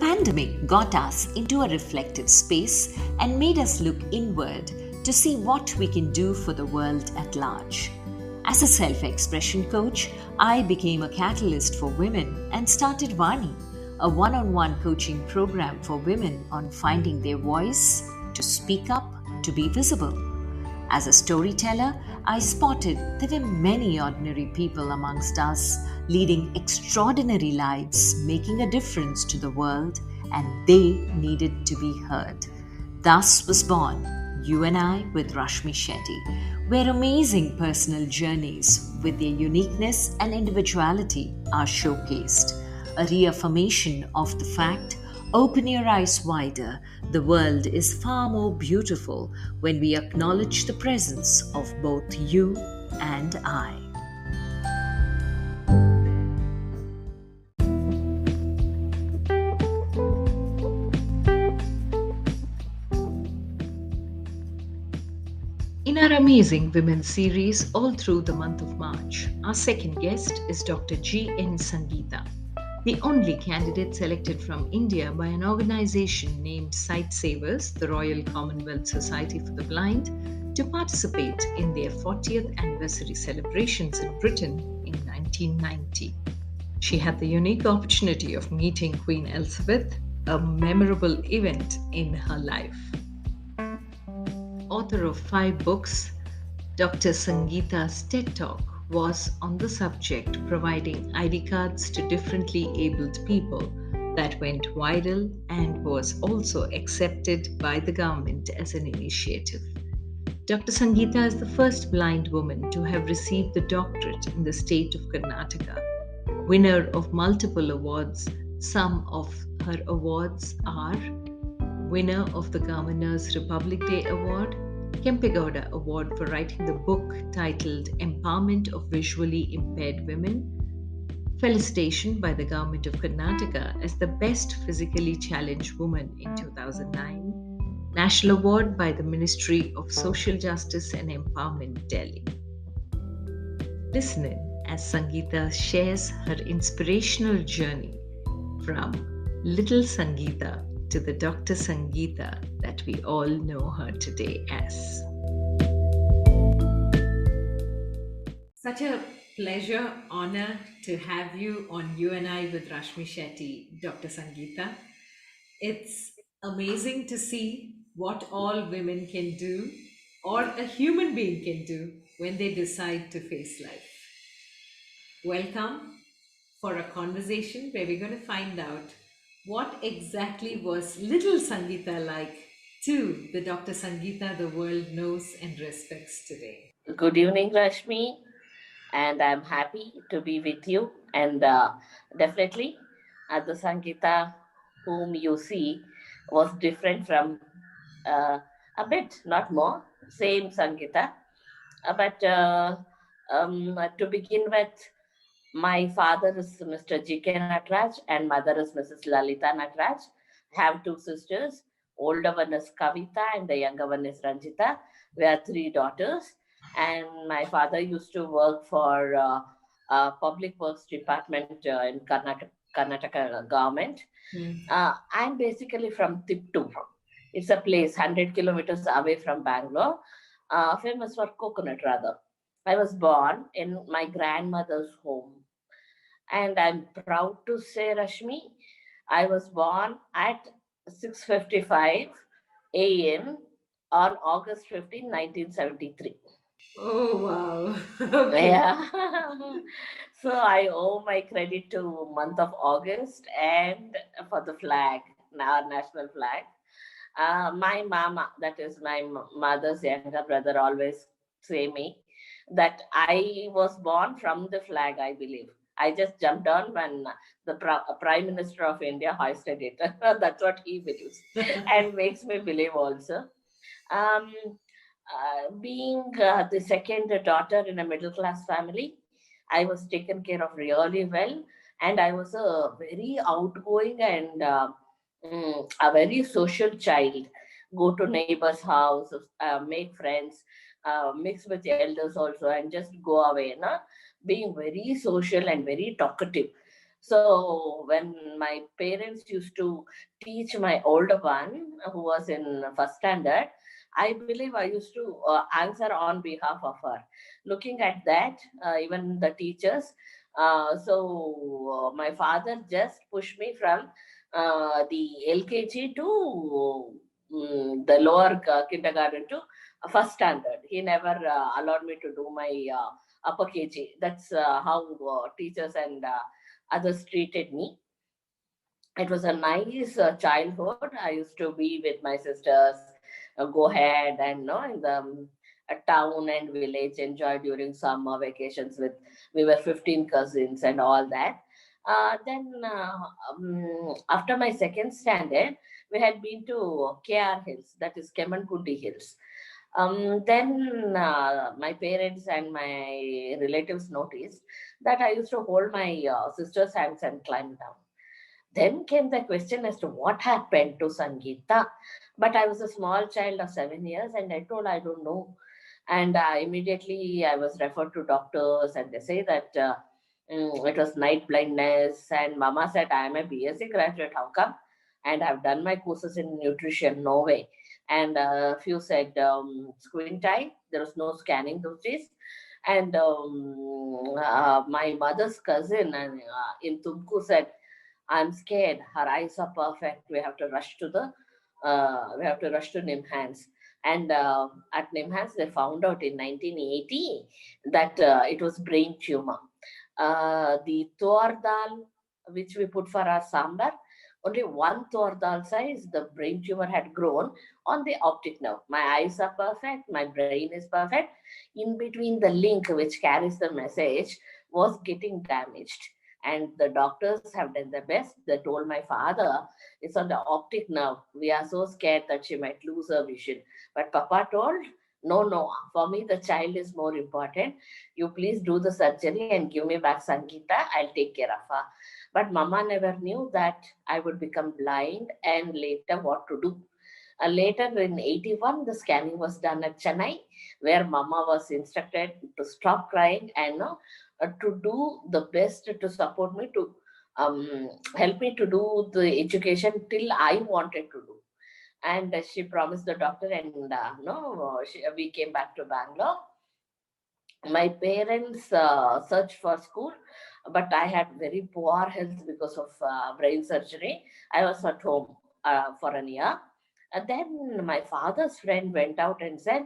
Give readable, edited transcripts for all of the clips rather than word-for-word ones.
pandemic got us into a reflective space and made us look inward to see what we can do for the world at large. As a self-expression coach, I became a catalyst for women and started Vani, a one-on-one coaching program for women on finding their voice, to speak up, to be visible. As a storyteller, I spotted there were many ordinary people amongst us leading extraordinary lives, making a difference to the world, and they needed to be heard. Thus was born You and I with Rashmi Shetty, where amazing personal journeys with their uniqueness and individuality are showcased, a reaffirmation of the fact: open your eyes wider. The world is far more beautiful when we acknowledge the presence of both you and I. In our Amazing Women series all through the month of March, our second guest is Dr. G.N Sangeetha, the only candidate selected from India by an organization named SIGHTSAVERS, the Royal Commonwealth Society for the Blind, to participate in their 40th anniversary celebrations in Britain in 1990. She had the unique opportunity of meeting Queen Elizabeth, a memorable event in her life. Author of 5 books, Dr. Sangeetha's TED Talk was on the subject, providing ID cards to differently abled people, that went viral and was also accepted by the government as an initiative. Dr. Sangeetha is the first blind woman to have received the doctorate in the state of Karnataka, winner of multiple awards. Some of her awards are winner of the Governor's Republic Day Award, Kempegowda Award for writing the book titled Empowerment of Visually Impaired Women, felicitation by the Government of Karnataka as the Best Physically Challenged Woman in 2009, National Award by the Ministry of Social Justice and Empowerment, Delhi. Listen in as Sangeetha shares her inspirational journey from Little Sangeetha to the Dr. Sangeetha that we all know her today as. Such a pleasure, honor to have you on You and I with Rashmi Shetty, Dr. Sangeetha. It's amazing to see what all women can do, or a human being can do, when they decide to face life. Welcome for a conversation where we're going to find out what exactly was little Sangeetha like to the Dr. Sangeetha the world knows and respects today. Good evening, Rashmi, and I'm happy to be with you. And definitely, the Sangeetha whom you see was different from a bit, not more, same Sangeetha. But to begin with, my father is Mr. G.N and mother is Mrs. Lalita Natraj. I have 2 sisters. Older one is Kavita and the younger one is Ranjita. We are 3 daughters. And my father used to work for Public Works Department in Karnataka government. I'm basically from Tiptur. It's a place 100 kilometers away from Bangalore, famous for coconut rather. I was born in my grandmother's home. And I'm proud to say, Rashmi, I was born at 6:55 a.m. on August 15, 1973. Oh, wow. Okay. Yeah. So I owe my credit to month of August and for the flag, our national flag. My mama, that is my mother's younger brother, always say me that I was born from the flag, I believe. I just jumped on when the Prime Minister of India hoisted it. That's what he believes and makes me believe also. Um, being the second daughter in a middle class family, I was taken care of really well, and I was a very outgoing and a very social child. Go to neighbors' house, make friends, mix with elders also, and just go away. No? Being very social and very talkative. So when my parents used to teach my older one, who was in first standard, I believe I used to answer on behalf of her. Looking at that, even the teachers, my father just pushed me from the LKG to the lower kindergarten to first standard. He never allowed me to do my upper KG. That's how teachers and others treated me. It was a nice childhood. I used to be with my sisters, go ahead and in the town and village, enjoy during summer vacations with, we were 15 cousins and all that. Then after my second standard, we had been to KR Hills, that is Kemankundi Hills. Then my parents and my relatives noticed that I used to hold my sister's hands and climb down. Then came the question as to what happened to Sangeetha. But I was a small child of 7 years and I told I don't know. And immediately I was referred to doctors and they say that it was night blindness. And Mama said, I am a BSc graduate, how come? And I've done my courses in nutrition, no way. And a few said squint eye, there was no scanning those days. And my mother's cousin in Tumku said, I'm scared. Her eyes are perfect. We have to rush to Nimhans. And at Nimhans, they found out in 1980 that it was brain tumor. The tuar dal, which we put for our sambar, only one tuar dal size, the brain tumor had grown on the optic nerve. My eyes are perfect. My brain is perfect. In between, the link which carries the message was getting damaged, and the doctors have done their best. They told my father, it's on the optic nerve. We are so scared that she might lose her vision. But Papa told, no, no, for me, the child is more important. You please do the surgery and give me back Sangeetha. I'll take care of her. But Mama never knew that I would become blind and later what to do. Later in 81, the scanning was done at Chennai, where Mama was instructed to stop crying and to do the best to support me, to help me to do the education till I wanted to do. And she promised the doctor, and no, we came back to Bangalore. My parents searched for school, but I had very poor health because of brain surgery. I was at home for a year. And then my father's friend went out and said,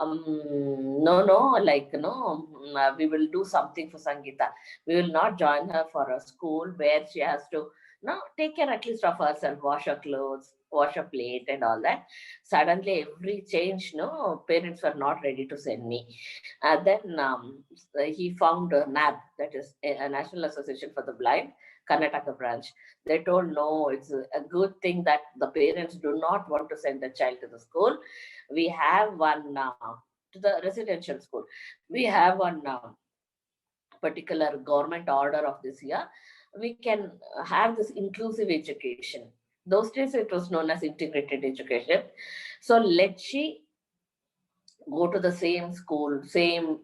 no, no, like, no, we will do something for Sangeetha. We will not join her for a school where she has to take care at least of herself, wash her clothes, wash her plate, and all that. Suddenly, every change, no, parents were not ready to send me. Then he found a NAB, that is a National Association for the Blind, Karnataka branch. They told, no, it's a good thing that the parents do not want to send the child to the school. We have one to the residential school. We have one particular government order of this year. We can have this inclusive education. Those days it was known as integrated education. So let she go to the same school, same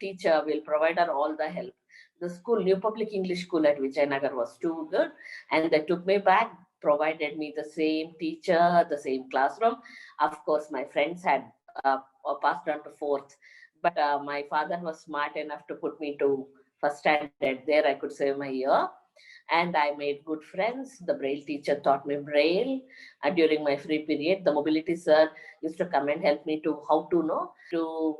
teacher will provide her all the help. The school, New Public English School at Vijayanagar, was too good, and they took me back, provided me the same teacher, the same classroom. Of course, my friends had passed on to fourth, but my father was smart enough to put me to first standard. There, I could save my year, and I made good friends. The Braille teacher taught me Braille during my free period. The mobility sir used to come and help me to how to know to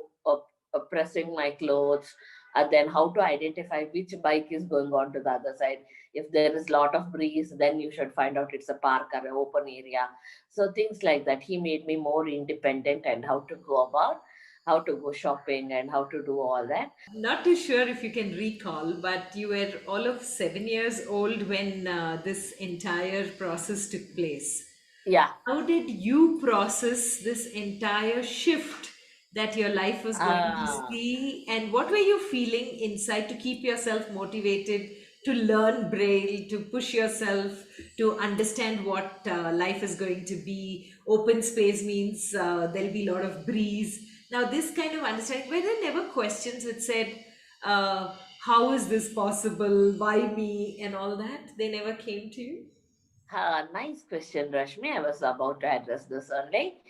pressing my clothes, and then how to identify which bike is going on to the other side. If there is lot of breeze, then you should find out it's a park or an open area. So things like that. He made me more independent and how to go about, how to go shopping and how to do all that. Not too sure if you can recall, but you were all of 7 years old when this entire process took place. Yeah. How did you process this entire shift that your life was going to uh, see? And what were you feeling inside to keep yourself motivated to learn Braille, to push yourself to understand what life is going to be? Open space means there'll be a lot of breeze. Now, this kind of understanding, were there never questions which said, uh, how is this possible? Why me? And all that. They never came to you? Nice question, Rashmi. I was about to address this only.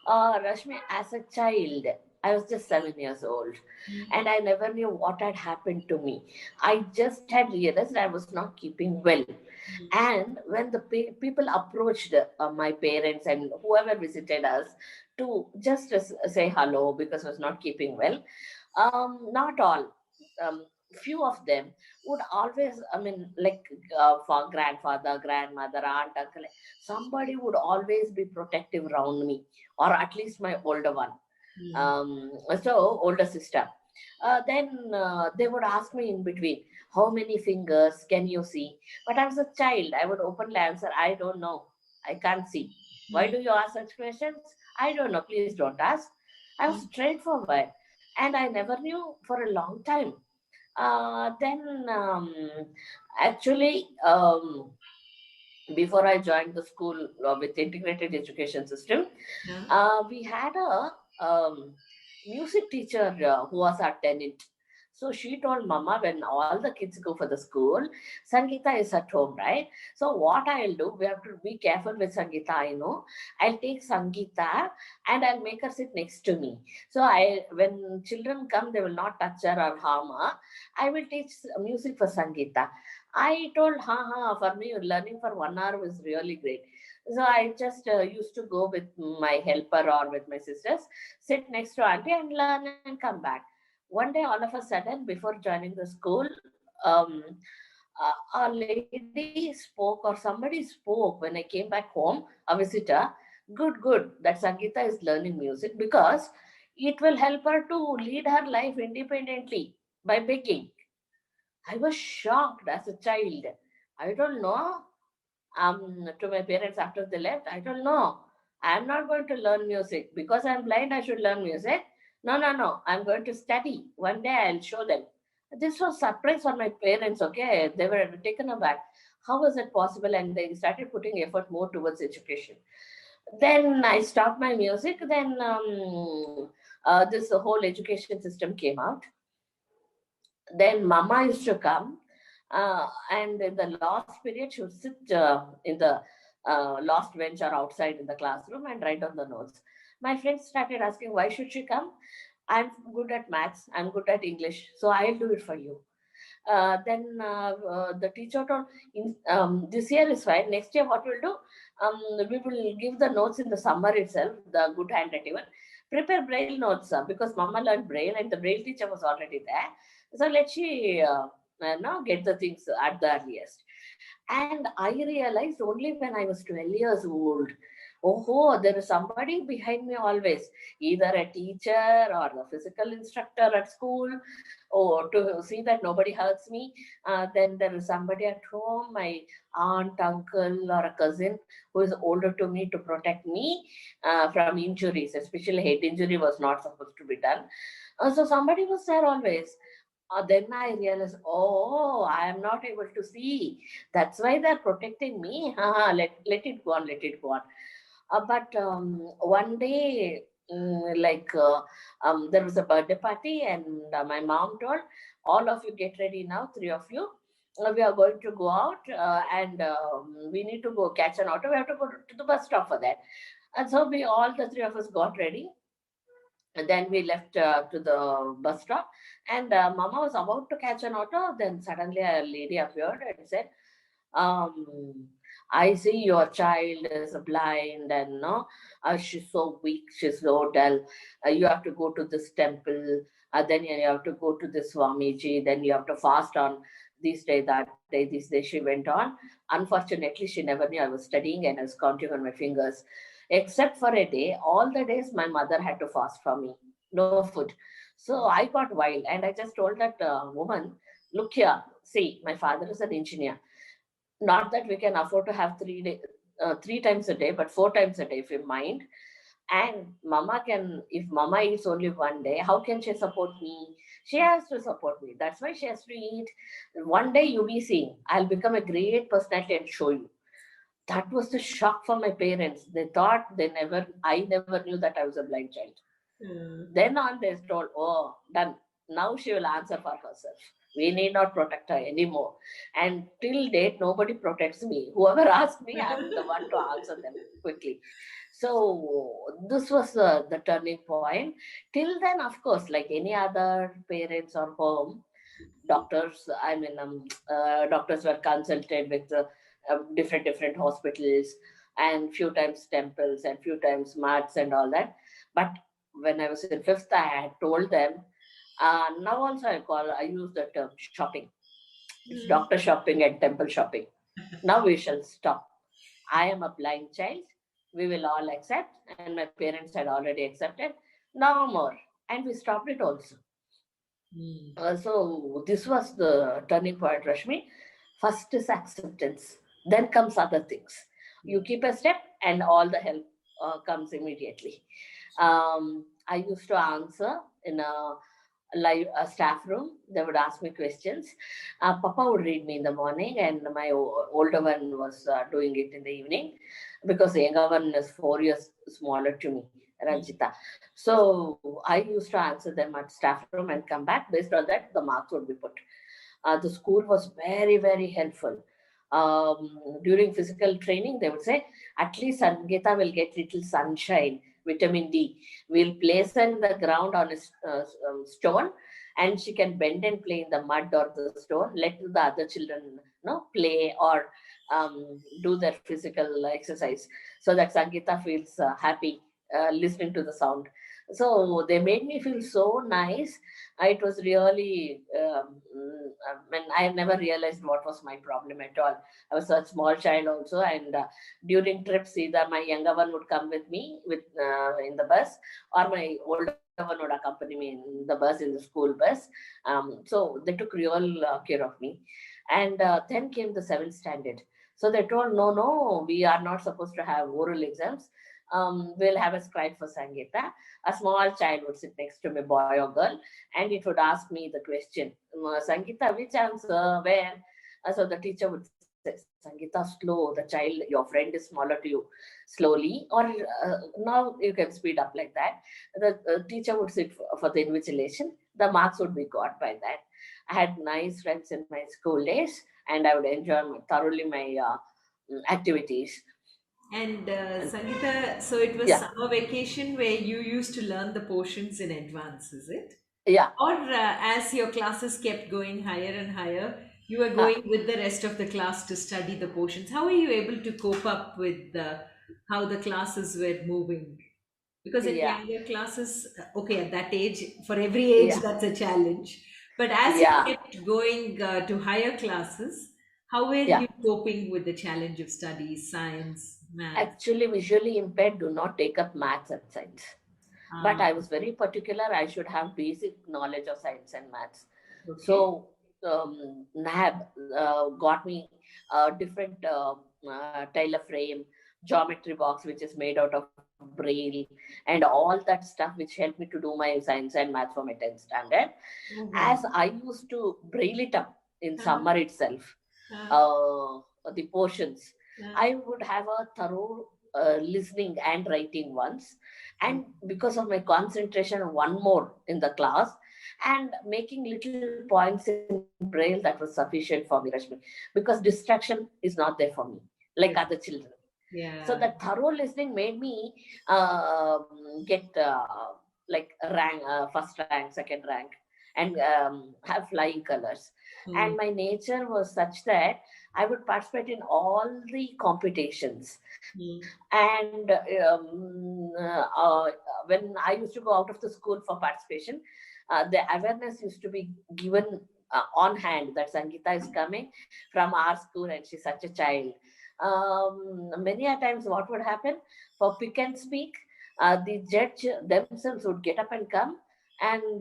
Rashmi, as a child, I was just 7 years old, and I never knew what had happened to me. I just had realized I was not keeping well. And when the people approached my parents and whoever visited us to just say hello because I was not keeping well, not all. Few of them would always, I mean, like for grandfather, grandmother, aunt, uncle, somebody would always be protective around me, or at least my older one. So older sister. Then they would ask me in between, how many fingers can you see? But as a child, I would openly answer, I don't know. I can't see. Why do you ask such questions? I don't know. Please don't ask. I was straightforward. And I never knew for a long time. Then actually, before I joined the school with integrated education system, Yeah. we had a music teacher who was our tenant. So she told Mama, when all the kids go for the school, Sangeetha is at home, right? So what I'll do, we have to be careful with Sangeetha, I know. I'll take Sangeetha and I'll make her sit next to me. So when children come, they will not touch her or harm her. I will teach music for Sangeetha. I told, for me, learning for 1 hour was really great. So I just used to go with my helper or with my sisters, sit next to auntie and learn and come back. One day, all of a sudden, before joining the school, a lady spoke or somebody spoke when I came back home, a visitor. Good, that Sangeeta is learning music because it will help her to lead her life independently by begging. I was shocked as a child. I don't know. To my parents after they left, I don't know. I'm not going to learn music because I'm blind. I should learn music. No. I'm going to study. One day I'll show them. This was surprise for my parents. Okay, they were taken aback. How was it possible? And they started putting effort more towards education. Then I stopped my music. Then this whole education system came out. Then Mama used to come, and in the last period, she would sit in the last bench or outside in the classroom and write on the notes. My friends started asking, why should she come? I'm good at maths, I'm good at English, so I'll do it for you. Then the teacher told, this year is fine. Next year, what we'll do? We will give the notes in the summer itself, the good handwriting one. Prepare braille notes because Mama learned braille and the braille teacher was already there. So let she now get the things at the earliest. And I realized only when I was 12 years old, oh, there is somebody behind me always, either a teacher or a physical instructor at school, or to see that nobody hurts me. Then there is somebody at home, my aunt, uncle, or a cousin who is older to me to protect me from injuries, especially head injury was not supposed to be done. So somebody was there always. Then I realized, oh, I am not able to see. That's why they're protecting me. Let it go on, let it go on. But one day, there was a birthday party, and my mom told, all of you get ready now, three of you. We are going to go out and we need to go catch an auto. We have to go to the bus stop for that. And so all the three of us got ready. And then we left to the bus stop, and Mama was about to catch an auto. Then suddenly a lady appeared and said, I see your child is blind and no, she's so weak, she's so dull. You have to go to this temple, then you have to go to this Swamiji, then you have to fast on this day, that day, this day. She went on. Unfortunately, she never knew I was studying and I was counting on my fingers. Except for a day, all the days my mother had to fast for me, no food. So I got wild and I just told that woman, look here, see, my father is an engineer. Not that we can afford to have 3 times a day, but 4 times a day if you mind. And Mama can, if Mama eats only one day, how can she support me? She has to support me. That's why she has to eat. One day you'll be seeing, I'll become a great personality and show you. That was the shock for my parents. They thought I never knew that I was a blind child. Then on they told, oh, done. Now she will answer for herself. We need not protect her anymore. And till date, nobody protects me. Whoever asks me, I'm the one to answer them quickly. So this was the turning point. Till then, of course, like any other parents or home, doctors, doctors were consulted with different hospitals, and few times temples and few times mats and all that. But when I was in fifth, I had told them, now also I use the term shopping. It's Mm. doctor shopping and temple shopping. Now we shall stop. I am a blind child. We will all accept, and my parents had already accepted. No more. And we stopped it also. Mm. So this was the turning point, Rashmi. First is acceptance, then comes other things. You keep a step, and all the help comes immediately. I used to answer in a staff room. They would ask me questions. Papa would read me in the morning, and my older one was doing it in the evening, because the younger one is 4 years smaller to me, Mm. Ranjita. So I used to answer them at staff room and come back. Based on that, the marks would be put. The school was very helpful. During physical training, they would say, at least Sangeeta will get little sunshine, vitamin D. We'll place her in the ground on a stone, and she can bend and play in the mud or the stone. Let the other children play or do their physical exercise, so that Sangeeta feels happy listening to the sound. So they made me feel so nice. It was really, I never realized what was my problem at all. I was a small child also, and during trips, either my younger one would come with me in the bus, or my older one would accompany me in the bus, in the school bus. So they took real care of me. And then came the seventh standard. So they told, no, we are not supposed to have oral exams. We'll have a scribe for Sangeeta. A small child would sit next to me, boy or girl, and it would ask me the question, Sangeeta, which answer, where? So the teacher would say, Sangeeta, slow, the child, your friend is smaller to you, slowly, or now you can speed up like that. The teacher would sit for the invigilation. The marks would be got by that. I had nice friends in my school days, and I would enjoy thoroughly my activities. And And Sangeeta, so it was yeah, summer vacation where you used to learn the portions in advance, is it? yeah. Or as your classes kept going higher and higher, you were Uh, going with the rest of the class to study the portions. How were you able to cope up with how the classes were moving? Because in yeah, younger classes, okay, at that age, for every age, yeah, that's a challenge. But as you yeah, kept going to higher classes, how were yeah. you coping with the challenge of studies, science, math? Actually, visually impaired do not take up maths and science. But Ah, I was very particular. I should have basic knowledge of science and maths. okay. So NAB got me a different Taylor frame, geometry box, which is made out of braille, and all that stuff, which helped me to do my science and maths for my 10th standard. Oh, As wow. I used to braille it up in Uh-huh. summer itself, Uh, uh, the portions, uh, I would have a thorough listening and writing once. mm, And because of my concentration, one more in the class, and making little points in braille, that was sufficient for me, Rashmi, because distraction is not there for me, like other good. children. So that Yeah. thorough listening made me get like rank, first rank, second rank, and have flying colors. And Mm, my nature was such that I would participate in all the competitions. mm, And when I used to go out of the school for participation, the awareness used to be given on hand that Sangeeta is coming from our school and she's such a child. Many a times, what would happen for pick and speak, the judge themselves would get up and come and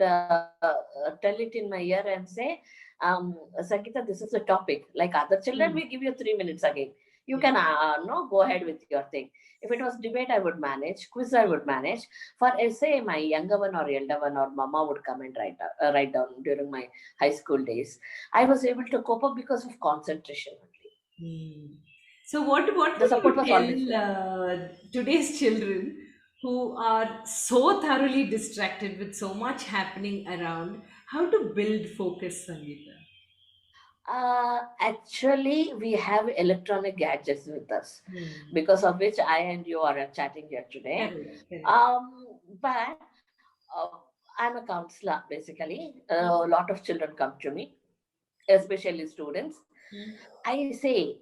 tell it in my ear and say, Sangeeta, this is the topic. Like other children, we mm. give you 3 minutes again. You Yeah. can no go ahead with your thing. If it was debate, I would manage. Quiz, I would manage. For essay, my younger one or elder one or mama would come and write down during my high school days. I was able to cope up because of concentration only. Mm. So what The would support you was always tell there. today's children who are so thoroughly distracted with so much happening around? How to build focus, Sangeeta? Actually, we have electronic gadgets with us, Hmm. because of which I and you are chatting here today. Correct, correct. But uh, I'm a counselor basically. A lot of children come to me, especially students. Hmm. I say,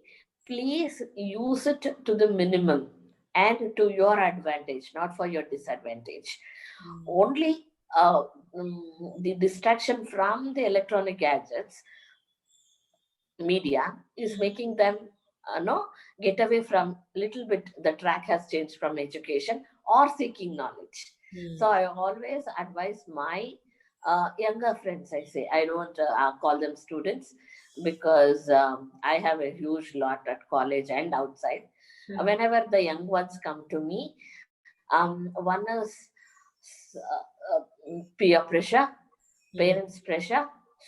please use it to the minimum and to your advantage, not for your disadvantage. Hmm. Only the distraction from the electronic gadgets media is Hmm. making them no get away from little bit. The track has changed from education or seeking knowledge. So Hmm. I always advise my younger friends. I say, I don't call them students, because I have a huge lot at college and outside. Whenever the young ones come to me, one is peer pressure, Hmm. parents' pressure,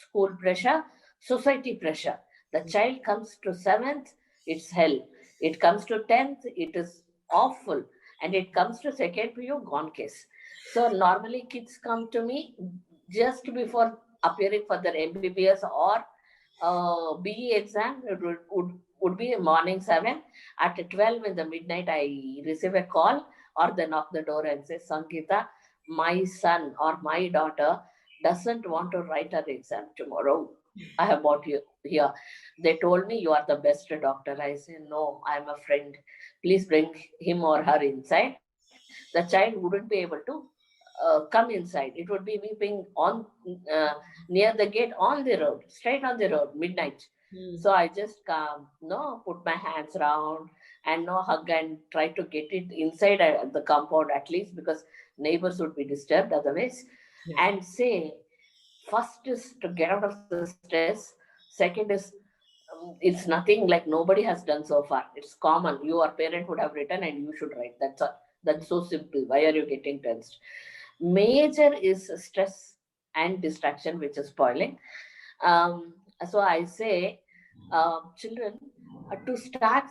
school pressure, society pressure. The child comes to seventh, it's hell. It comes to 10th, it is awful. And it comes to second PU, gone case. So normally kids come to me just before appearing for their MBBS or BE exam. It would be morning 7. At 12 in the midnight, I receive a call or they knock the door and say, Sangeetha, my son or my daughter doesn't want to write her exam tomorrow. I have brought you here. They told me you are the best doctor. I say, no, I'm a friend. Please bring him or her inside. The child wouldn't be able to come inside. It would be weeping on uh, near the gate on the road, straight on the road, midnight. Hmm. So I just no, put my hands around and no hug and try to get it inside the compound at least, because neighbors would be disturbed otherwise. Yeah. And say, first is to get out of the stress. Second is, it's nothing like nobody has done so far. It's common. Your parent would have written and you should write. That's all. That's so simple. Why are you getting tensed? Major is stress and distraction, which is spoiling. Um, so I say, children, to start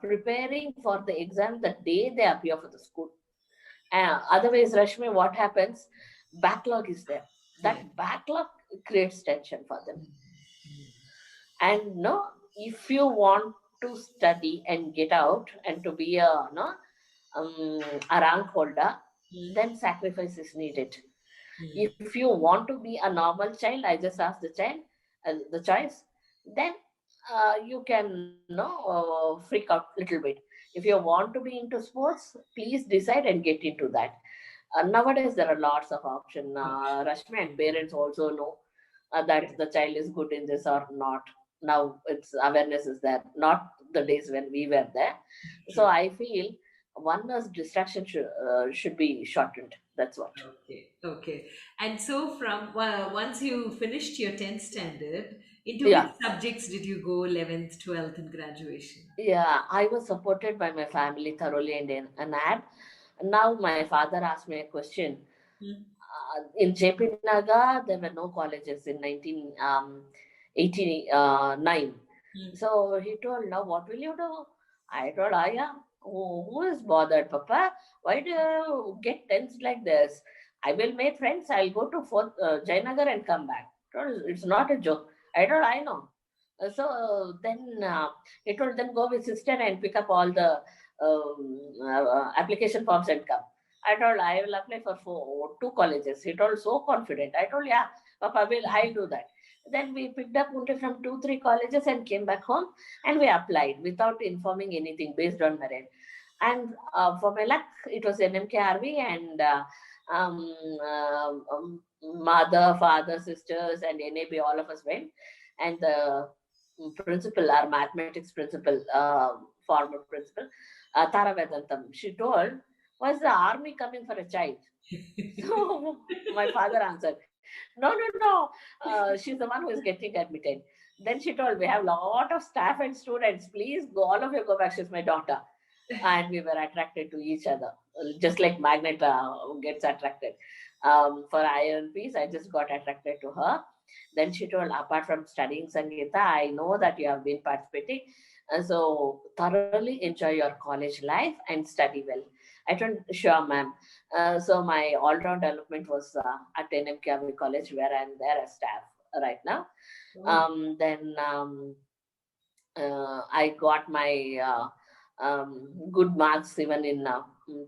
preparing for the exam the day they appear for the school. Otherwise, Rashmi, what happens? Backlog is there. Yeah. That backlog creates tension for them. And no, if you want to study and get out and to be a rank holder, Hmm. then sacrifice is needed. Hmm. If you want to be a normal child, I just ask the child the choice, then you can freak out a little bit. If you want to be into sports, please decide and get into that. Nowadays there are lots of options. Rashmi, and parents also know Yeah. that the child is good in this or not. Now it's awareness is there, not the days when we were there. So True. I feel one is distraction should be shortened. That's what. Okay. Okay. And so, from once you finished your 10th standard, into which Yeah. subjects did you go 11th, 12th, and graduation? Yeah, I was supported by my family thoroughly and in an ad. Now my father asked me a question. Hmm. In JP Nagar, there were no colleges in 1989. Hmm. So he told, now what will you do? I told, yeah, who is bothered, Papa? Why do you get tense like this? I will make friends. I'll go to Jayanagar and come back. I told, it's not a joke. I told, I know. So then he told, then go with sister and pick up all the application forms and come. I told, I will apply for two colleges. He told, so confident. I told, yeah, Papa, I'll do that. Then we picked up only from two, three colleges and came back home, and we applied without informing anything based on merit. And for my luck, it was NMKRV, and um, mother, father, sisters, and NAB, all of us went. And the principal, our mathematics principal, former principal, Tara Vedantam, she told, was the army coming for a child? So my father answered, no, no, no. She's the one who is getting admitted. Then she told, we have a lot of staff and students. Please, go, all of you go back. She's my daughter. And we were attracted to each other, just like magnet gets attracted. For iron piece, I just got attracted to her. Then she told, apart from studying Sangeeta, I know that you have been participating. So thoroughly enjoy your college life and study well. I told, sure, ma'am. So my all-round development was at NMKV College, where I'm there as staff right now. Oh. Then I got my good marks even in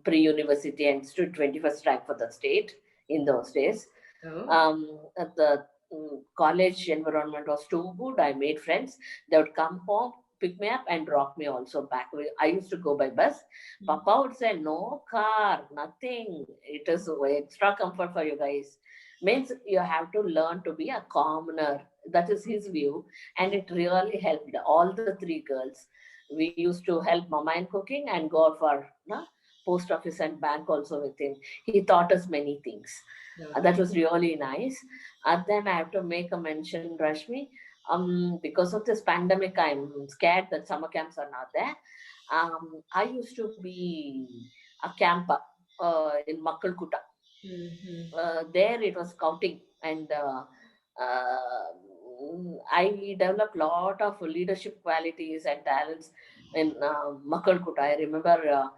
pre-university and stood 21st rank for the state in those days. Oh. The college environment was too good. I made friends. They would come home, pick me up, and drop me also back. I used to go by bus. Mm. Papa would say, no car, nothing. It is extra comfort for you guys. Means you have to learn to be a commoner. That is his view. And it really helped all the three girls. We used to help mama in cooking and go out for post office and bank also with him. He taught us many things. That Okay. was really nice. And then I have to make a mention, Rashmi. Because of this pandemic, I'm scared that summer camps are not there. I used to be a camper in Makkalkuta. Mm-hmm. There it was scouting, and I developed a lot of leadership qualities and talents in Makkalkuta. I remember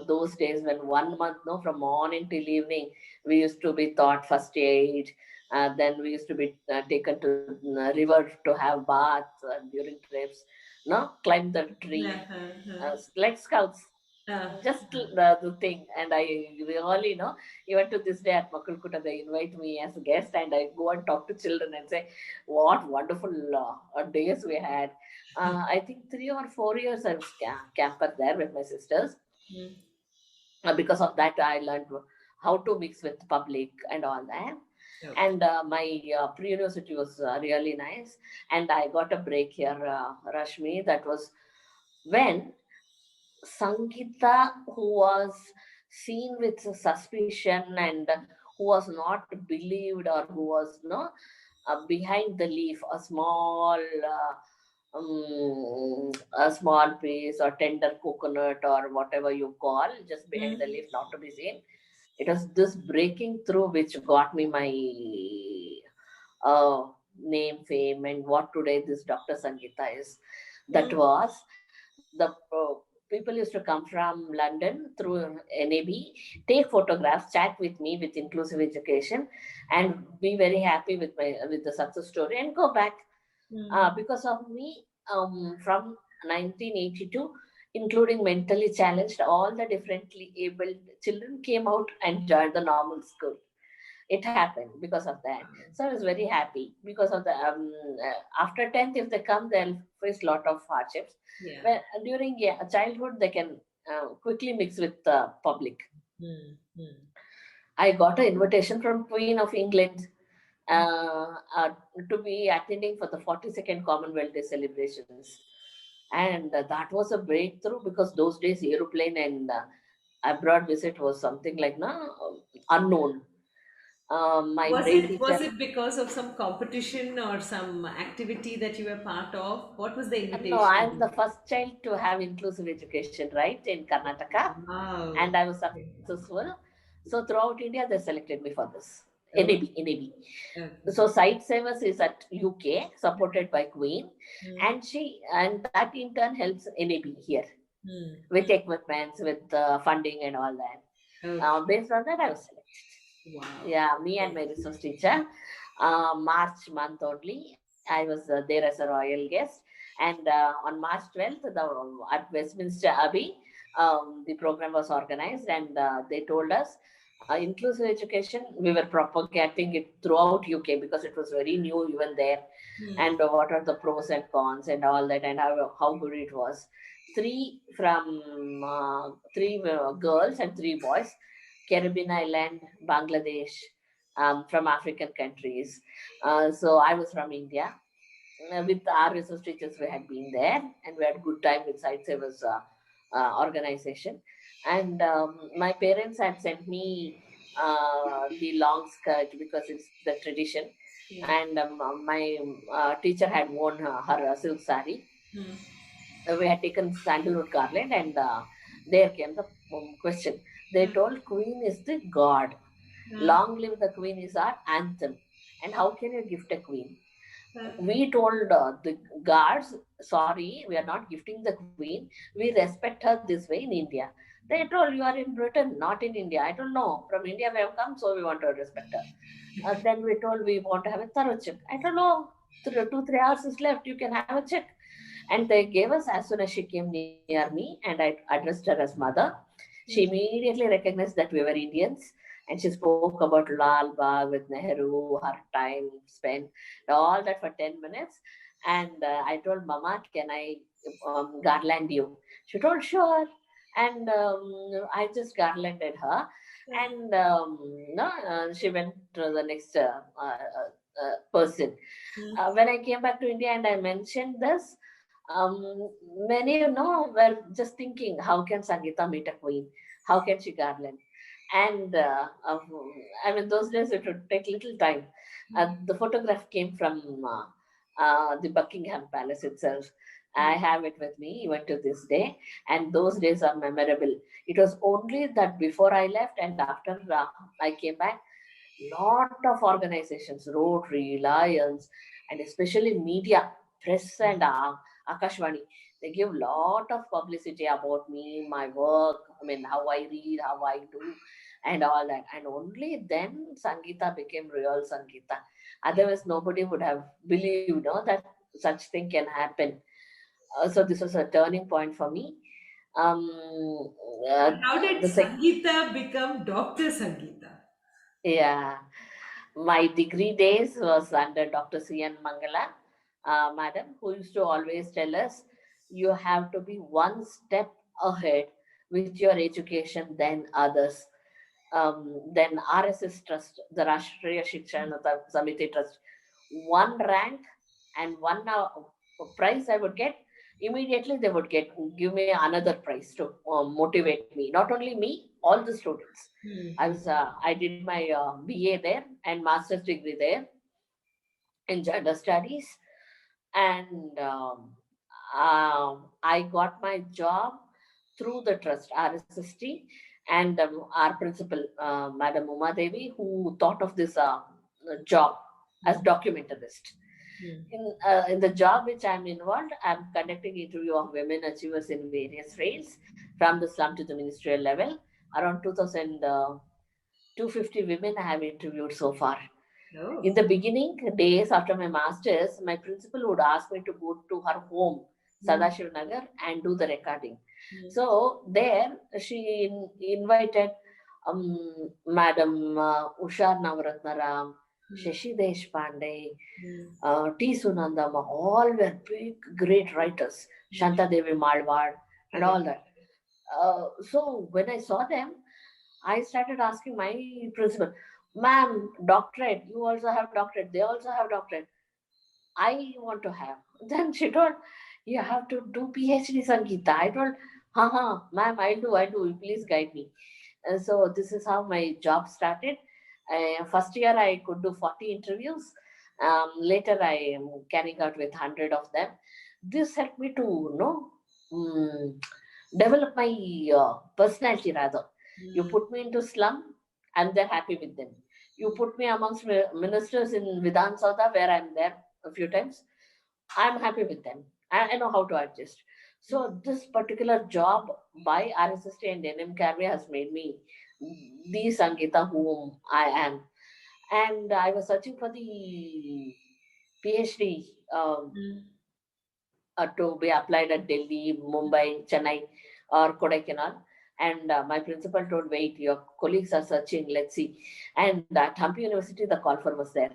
those days when 1 month, no, from morning till evening, we used to be taught first aid. Then we used to be taken to river to have baths during trips. No, climb the tree, Uh-huh. like scouts, Uh, just the thing. And I really know, even to this day at Makulkuta, they invite me as a guest, and I go and talk to children and say, what wonderful days we had. I think 3 or 4 years I was camper there with my sisters. mm. Because of that, I learned how to mix with public and all that. Okay. And my pre-university was really nice. And I got a break here, Rashmi. That was when Sangeetha, who was seen with suspicion and who was not believed, or who was behind the leaf, a small piece or tender coconut or whatever you call, just behind the Mm. leaf, not to be seen. It was this breaking through which got me my name, fame, and what today this Dr. Sangeetha is. That Mm. was the people used to come from London through NAB, take photographs, chat with me with inclusive education, and be very happy with the success story and go back. Mm. Because of me, from 1982, including mentally challenged, all the differently abled children came out and joined the normal school. It happened because of that. So I was very happy because of the after 10th, if they come, they'll face a lot of hardships. Yeah. When during childhood, they can quickly mix with the public. Mm. Mm. I got an invitation from Queen of England to be attending for the 42nd Commonwealth Day celebrations. And that was a breakthrough because those days aeroplane and abroad visit was something like unknown. My Was brain it teacher. was it because of some competition or some activity that you were part of? What was the No, I'm invitation? the first child to have inclusive education, right, in Karnataka, and Wow. I was Okay. successful. So throughout India, they selected me for this. Oh, NAB. okay. So SIGHTSAVERS is at UK, supported by Queen, Mm. and that in turn helps NAB here Mm. with Mm. equipments, with funding and all that. Okay. Based on that, I was selected. Wow. Yeah, me and my Okay. resource teacher. March month only, I was there as a royal guest. And on March 12th, at Westminster Abbey, the program was organized, and they told us inclusive education. We were propagating it throughout UK because it was very new even there. Mm. And what are the pros and cons and all that, and how good it was. Three girls and three boys, Caribbean island, Bangladesh, from African countries. So I was from India. With our resource teachers, we had been there, and we had good time with SIGHTSAVERS organization. And my parents had sent me the long skirt because it's the tradition. Yeah. And my teacher had worn her silk sari. Mm. We had taken sandalwood garland, and there came the question. They Mm. told Queen is the god. Mm. Long live the Queen is our anthem. And how can you gift a queen? Mm. We told the guards, sorry, we are not gifting the queen. We respect her this way in India. They told, you are in Britain, not in India. I don't know. From India we have come, so we want to respect her. Then we told we want to have a thorough check. I don't know. 2-3 hours is left. You can have a check. And they gave us as soon as she came near me, and I addressed her as mother. She immediately recognized that we were Indians, and she spoke about Lal Bagh with Nehru, her time spent, all that for 10 minutes. And I told Mama, can I garland you? She told, sure. And I just garlanded her. And no, she went to the next person. When I came back to India and I mentioned this, many were just thinking, how can Sangeetha meet a queen? How can she garland? And I mean, those days it would take little time. The photograph came from the Buckingham Palace itself. I have it with me even to this day, and those days are memorable. It was only that before I left and after I came back, lot of organizations, Rotary, Lions, and especially media, press and Akashvani, they give lot of publicity about me, my work, I mean, how I read, how I do, and all that. And only then Sangeetha became real Sangeetha. Otherwise, nobody would have believed, that such thing can happen. So this was a turning point for me. Um, uh, And how did the sec- Sangeetha become Dr. Sangeetha? yeah. My degree days was under Dr. C.N. Mangala, madam, who used to always tell us, you have to be one step ahead with your education than others. Then RSS Trust, the Rashtriya Shikshana Samiti Trust, one rank and one prize I would get, immediately they would give me another prize to motivate me. Not only me, all the students. I did my BA there and master's degree there in gender studies, and I got my job through the trust RSST, and our principal, Madam Uma Devi, who thought of this job as documentarist. In the job which I'm involved, I'm conducting interview of women achievers in various fields, from the slum to the ministerial level. Around 2,250 women I have interviewed so far. In the beginning days after my master's, my principal would ask me to go to her home, Sadashiv Nagar, and do the recording. So there she invited Madam Ushar Navaratnaram, Shashi Deshpande, T. Sunandama, all were big, great writers, Shanta Devi Malwad, and all that. So when I saw them, I started asking my principal, ma'am, doctorate, you also have doctorate, they also have doctorate. I want to have. Then she told, you have to do PhD, Sangeetha. I told, ma'am, I'll do, please guide me. So this is how my job started. First year I could do 40 interviews. Later I am carrying out with 100 of them. This helped me to um, develop my personality rather. You put me into slum, and they're happy with them. You put me amongst ministers in Vidhan Sabha, where I'm there a few times, I'm happy with them. I know how to adjust. So this particular job by RSST and NM Carve has made me the Sangeetha whom I am. And I was searching for the PhD to be applied at Delhi, Mumbai, Chennai, or Kodaikanal. And my principal told, wait, your colleagues are searching, let's see. And at Hampi University, the call for was there.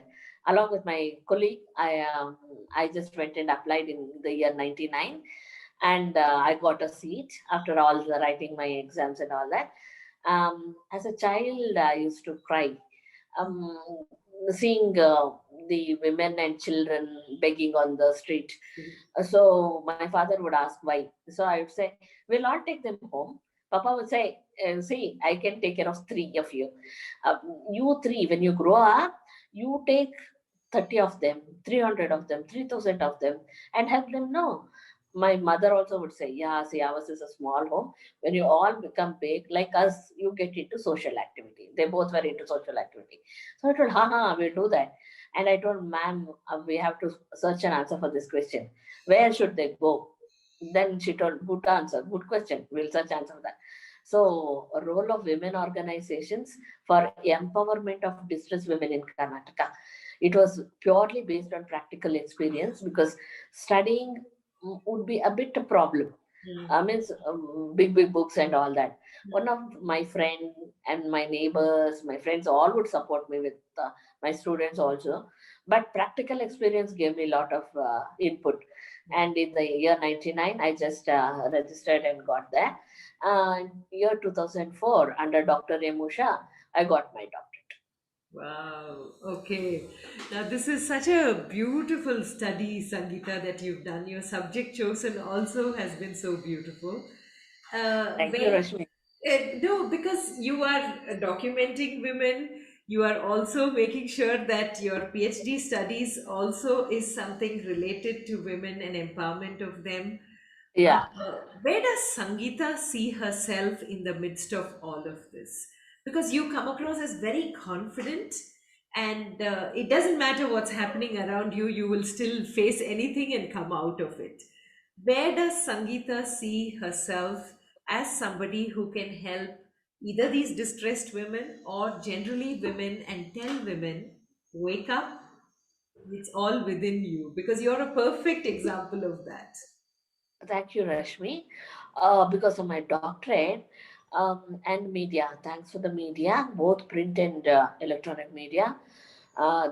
Along with my colleague, I just went and applied in the year 99. And I got a seat after all the writing my exams and all that. As a child, I used to cry. Seeing the women and children begging on the street. So my father would ask why. So I would say, we'll all take them home. Papa would say, see, I can take care of 3 of you. You 3, when you grow up, you take 30 of them, 300 of them, 3,000 of them, and help them know. My mother also would say, yeah, see, ours is a small home. When you all become big, like us, you get into social activity. They both were into social activity. So I told, we'll do that. And I told, ma'am, we have to search an answer for this question. Where should they go? Then she told, good answer, good question. We'll search answer for that. So, a role of women organizations for empowerment of distressed women in Karnataka. It was purely based on practical experience because studying would be a bit a problem. Means big books and all that. One of my friend and my neighbors, my friends, all would support me with my students also. But practical experience gave me a lot of input. And in the year 99, I just registered and got there. Year 2004, under Dr. Emusha, I got my doctorate. Wow. Okay. Now, this is such a beautiful study, Sangeeta, that you've done. Your subject chosen also has been so beautiful. Thank you, Where Rashmi. no, because you are documenting women, you are also making sure that your PhD studies also is something related to women and empowerment of them. Uh, Yeah. where does Sangeeta see herself in the midst of all of this? Because you come across as very confident, and it doesn't matter what's happening around you, you will still face anything and come out of it. Where does Sangeeta see herself as somebody who can help either these distressed women or generally women and tell women, wake up, it's all within you? Because you're a perfect example of that. Thank you, Rashmi. Because of my doctorate and media, thanks for the media, both print and electronic media,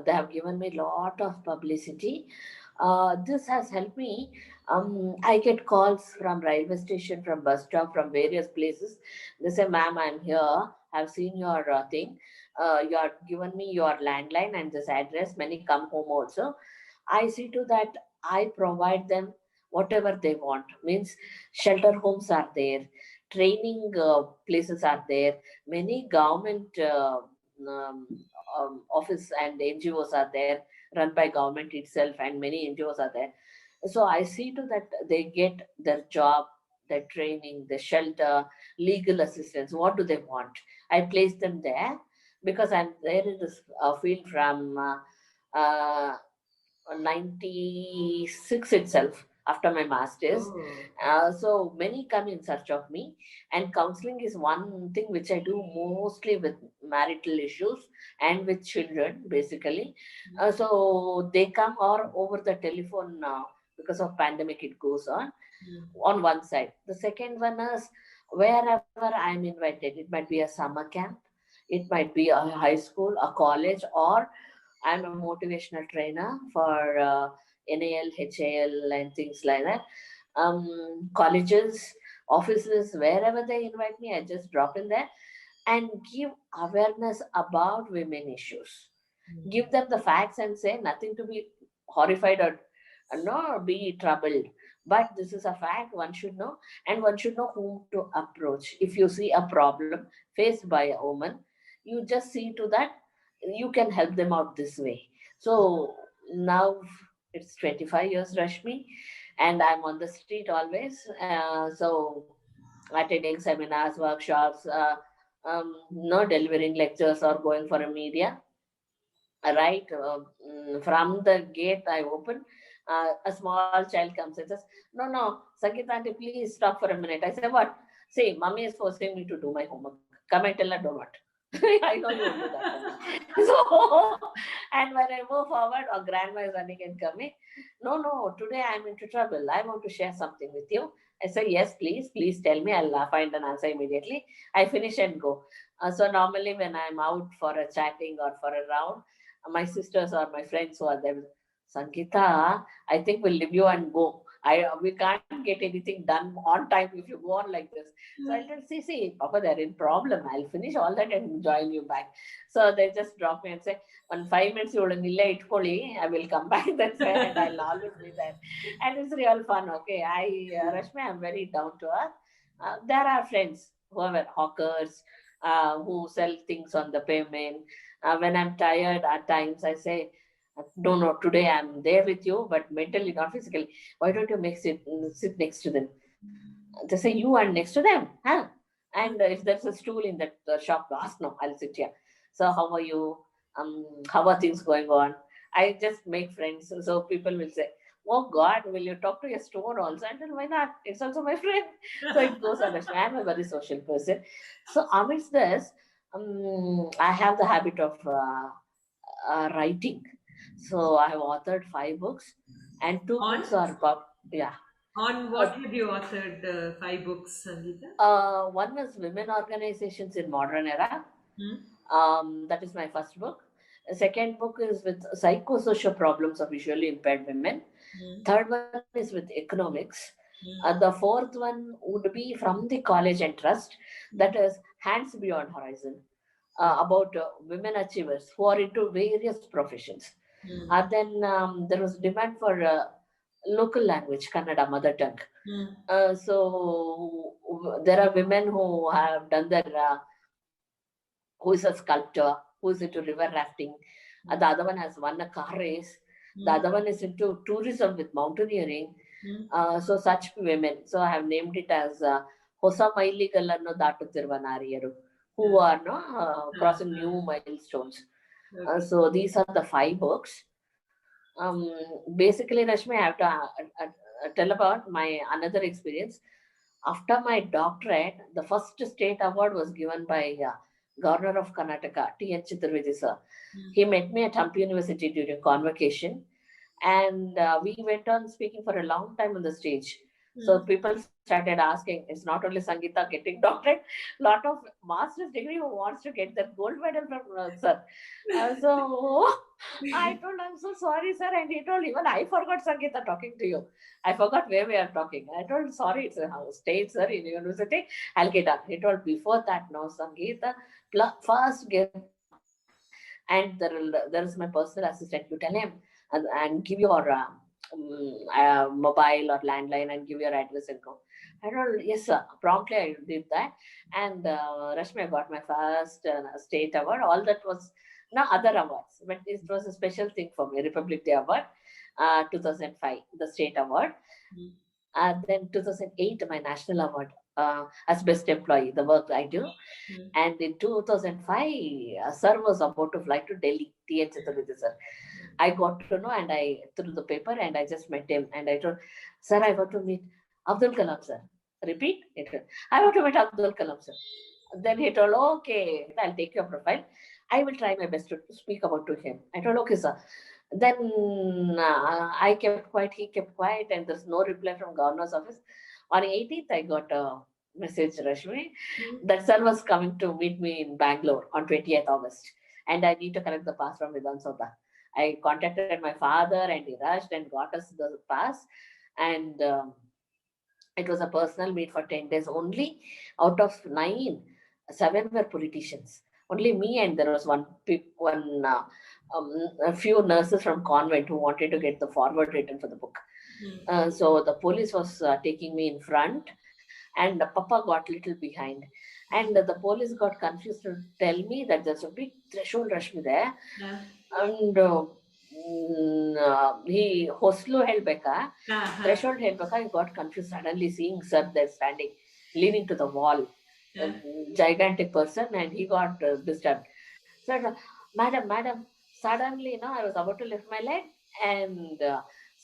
they have given me a lot of publicity. This has helped me. I get calls from railway station, from bus stop, from various places. They say, "Ma'am, I'm here. I've seen your thing. You are given me your landline and this address. Many come home also. I see to that I provide them whatever they want. Means shelter homes are there, training places are there, many government office and NGOs are there, run by government itself, and many NGOs are there. So I see to that they get their job, their training, the shelter, legal assistance. What do they want? I place them there because I'm there in this field from uh, 96 itself after my master's. Oh. So many come in search of me, and counseling is one thing which I do mostly with marital issues and with children basically. So they come or over the telephone now because of pandemic it goes on one side. The second one is wherever I'm invited. It might be a summer camp, it might be a high school, a college, or I'm a motivational trainer for NAL, HAL, and things like that. Colleges, offices, wherever they invite me, I just drop in there and give awareness about women issues. Give them the facts and say nothing to be horrified or nor be troubled. But this is a fact one should know, and one should know whom to approach. If you see a problem faced by a woman, you just see to that you can help them out this way. So now it's 25 years, Rashmi, and I'm on the street always. So attending seminars, workshops, no delivering lectures or going for a media. Right from the gate I open, a small child comes and says, no, Sangeeta auntie, please stop for a minute. I say, what? See, mommy is forcing me to do my homework. Come and tell her, do not. I know you won't do that for me. So, and when I move forward, or grandma is running and coming, no, today I'm into trouble. I want to share something with you. I say, yes, please tell me. I'll find an answer immediately. I finish and go. So normally when I'm out for a chatting or for a round, my sisters or my friends who are there, Sangeeta, I think we'll leave you and go. We can't get anything done on time if you go on like this. So I'll tell, see, Papa, they're in problem. I'll finish all that and join you back. So they just drop me and say, on 5 minutes you will late, I will come back. That's it, and I'll always be there. And it's real fun. Okay, Rashmi, I'm very down to earth. There are friends who are hawkers, who sell things on the pavement. When I'm tired, at times I say, no, today I'm there with you, but mentally, not physically. Why don't you sit next to them? They say, you are next to them, huh? And if there's a stool in that shop, ask, no, I'll sit here. So how are you? How are things going on? I just make friends. So people will say, Oh God, will you talk to a stone also? I said, why not? It's also my friend. So it goes on. I'm a very social person. So amidst this, I have the habit of writing. So I have authored 5 books, and 2 books On are yeah. on Uh, what have you authored 5 books, Sangeeta? One was Women Organizations in Modern Era. Hmm? That is my first book. The second book is with psychosocial problems of visually impaired women. Hmm. Third one is with economics. Hmm. The fourth one would be from the college and trust, that is Hands Beyond Horizon, about women achievers who are into various professions. Hmm. Then there was demand for local language, Kannada, mother tongue. Hmm. So there are women who have done their, who is a sculptor, who is into river rafting. The other one has won a car race. The Hmm. other one is into tourism with mountaineering. Hmm. So such women. So I have named it as Hosa Mailigallannu Daatuthiruva Naariyaru, who Hmm. are no, crossing new milestones. Okay. So these are the 5 books. Basically, Rashmi, I have to tell about my another experience. After my doctorate, the first state award was given by Governor of Karnataka, T.N Chitrivedi sir. Hmm. He met me at Hampi University during convocation, and we went on speaking for a long time on the stage. So Hmm. people started asking, it's not only Sangeeta getting doctorate, lot of master's degree who wants to get that gold medal from sir. So I told, I'm so sorry, sir. And he told, even I forgot Sangeeta talking to you. I forgot where we are talking. I told, sorry, it's a state, sir, in university. I'll get up. He told, before that, no, Sangeeta, first get the doctorate. And there is my personal assistant. You tell him and give your mobile or landline and give your address and go. I told, yes, sir. Promptly, I did that. And Rashmi, I got my first state award. All that was no other awards, but it was a special thing for me. Republic Day Award, 2005, the state award. Hmm. Then 2008, my national award as best employee, the work I do. Hmm. And in 2005, sir was about to fly to Delhi, T.N. Chaturvedi sir. I got to know, and I through the paper, and I just met him, and I told, sir, I want to meet Abdul Kalam sir. Repeat it. I want to meet Abdul Kalam sir. Then he told, okay, I'll take your profile. I will try my best to speak about to him. I told, okay, sir. Then I kept quiet, he kept quiet, and there's no reply from governor's office. On 18th, I got a message, Rashmi, Hmm. that sir was coming to meet me in Bangalore on 20th August, and I need to collect the pass from Vidhan Sodha. I contacted my father, and he rushed and got us the pass, and it was a personal meet for 10 days only. Out of 9, 7 were politicians. Only me, and there was a few nurses from convent who wanted to get the forward written for the book. Hmm. So the police was taking me in front, and Papa got little behind. And the police got confused to tell me that there's a big threshold, Rashmi, there. Yeah. And he ಹೊಸ್ಲು ಹೇಳ್ಬೇಕಾ Uh-huh. threshold ಹೇಳ್ಬೇಕಾ, he got confused suddenly seeing sir there standing leaning to the wall, a Yeah. gigantic person, and he got disturbed. So madam, suddenly I was about to lift my leg, and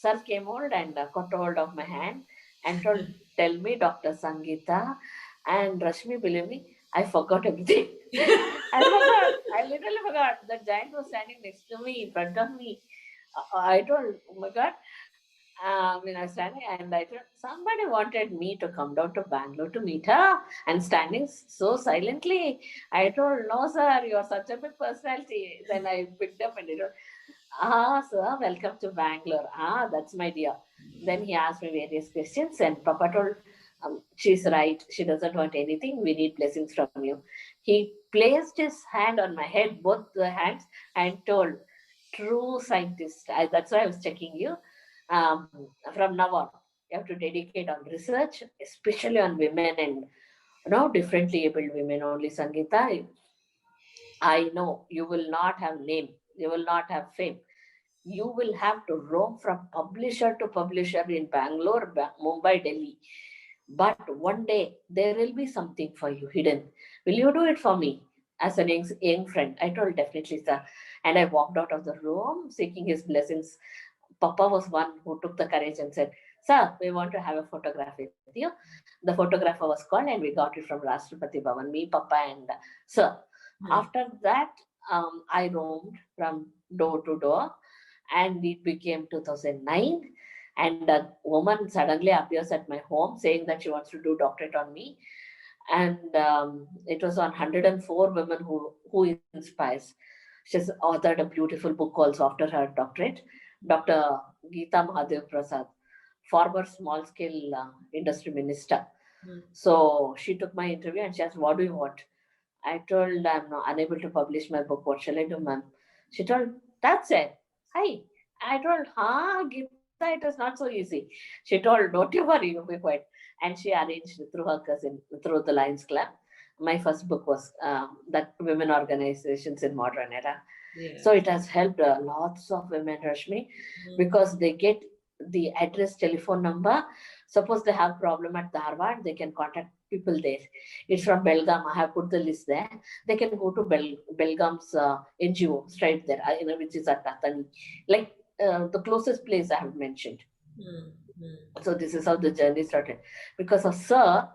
sir came hold and caught hold of my hand and told, tell me, Dr. Sangeetha. And Rashmi, believe me, I forgot everything. I forgot. I literally forgot. The giant was standing next to me, in front of me. I told, oh my God. I was standing, and I told, somebody wanted me to come down to Bangalore to meet her, and standing so silently. I told, no, sir, you're such a big personality. Then I picked up and I told, sir, welcome to Bangalore. That's my dear. Then he asked me various questions, and Papa told, she's right. She doesn't want anything. We need blessings from you. He placed his hand on my head, both the hands, and told, true scientist. That's why I was checking you. From now on, you have to dedicate on research, especially on women and differently abled women only. Sangeeta, I know you will not have name, you will not have fame. You will have to roam from publisher to publisher in Bangalore, Mumbai, Delhi. But one day there will be something for you hidden. Will you do it for me? As an young friend, I told, definitely, sir. And I walked out of the room seeking his blessings. Papa was one who took the courage and said, "Sir, we want to have a photograph with you." The photographer was called, and we got it from Rashtrapati Bhavan, me, Papa, and Sir. After that, I roamed from door to door, and it became 2009. And a woman suddenly appears at my home saying that she wants to do doctorate on me. And it was on 104 women who inspires. She's authored a beautiful book also after her doctorate. Dr. Geeta Mahadev Prasad, former small scale industry minister. So she took my interview and she asked, "What do you want?" I told, "I'm not unable to publish my book. What shall I do, ma'am?" She told, "That's it. Hi." I told, Geeta, it is not so easy. She told, "Don't you worry, you'll be quiet." And she arranged through her cousin, through the Lions Club. My first book was that women organizations in modern era. Yeah. So it has helped lots of women, Rashmi, because they get the address, telephone number. Suppose they have problem at Dharwad, they can contact people there. It's from Belgaum. I have put the list there. They can go to Belgaum's NGO straight there, which is at Tatani, like the closest place I have mentioned. So this is how the journey started. Because of Sir,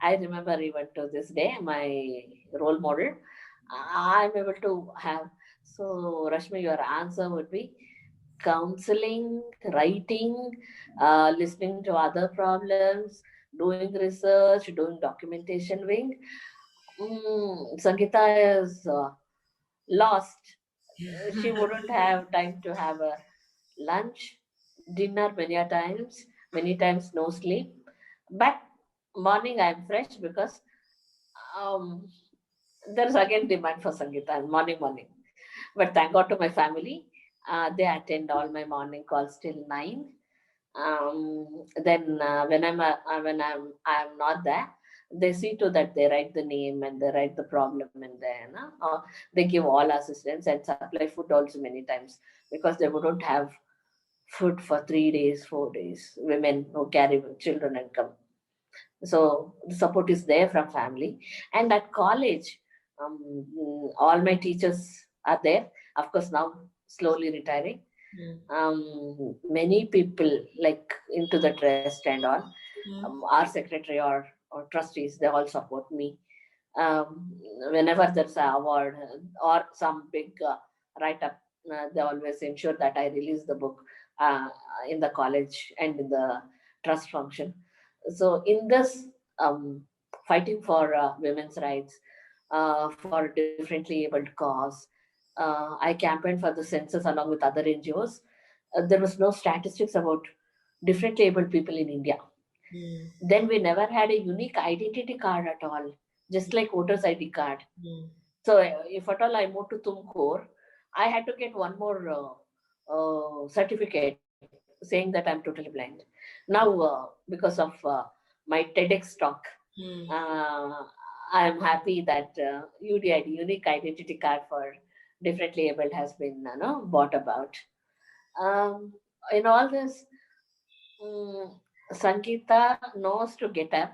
I remember even to this day, my role model, I'm able to have. So Rashmi, your answer would be counseling, writing, listening to other problems, doing research, doing documentation wing. Sangeeta is lost. She wouldn't have time to have a lunch, dinner many times no sleep. But morning I'm fresh because um, there's again demand for Sangeeta and morning. But thank God to my family. They attend all my morning calls till 9. Then when I'm not there, they see to that they write the name and they write the problem and then they give all assistance and supply food also many times, because they wouldn't have food for 3 days, 4 days. Women who carry children and come, so the support is there from family. And at college, all my teachers are there, of course now slowly retiring. Many people like into the trust and all, our secretary or trustees, they all support me. Whenever there's an award or some big write-up, they always ensure that I release the book uh, in the college and in the trust function. So in this fighting for women's rights, for differently abled cause, I campaigned for the census along with other NGOs. There was no statistics about differently abled people in India. Then we never had a unique identity card at all, just like voters ID card. So if at all I moved to Tumkur, I had to get one more certificate saying that I'm totally blind. Now, because of my TEDx talk, I'm happy that UDID, unique identity card for differently abled, has been brought about. Um, in all this, Sangeeta knows to get up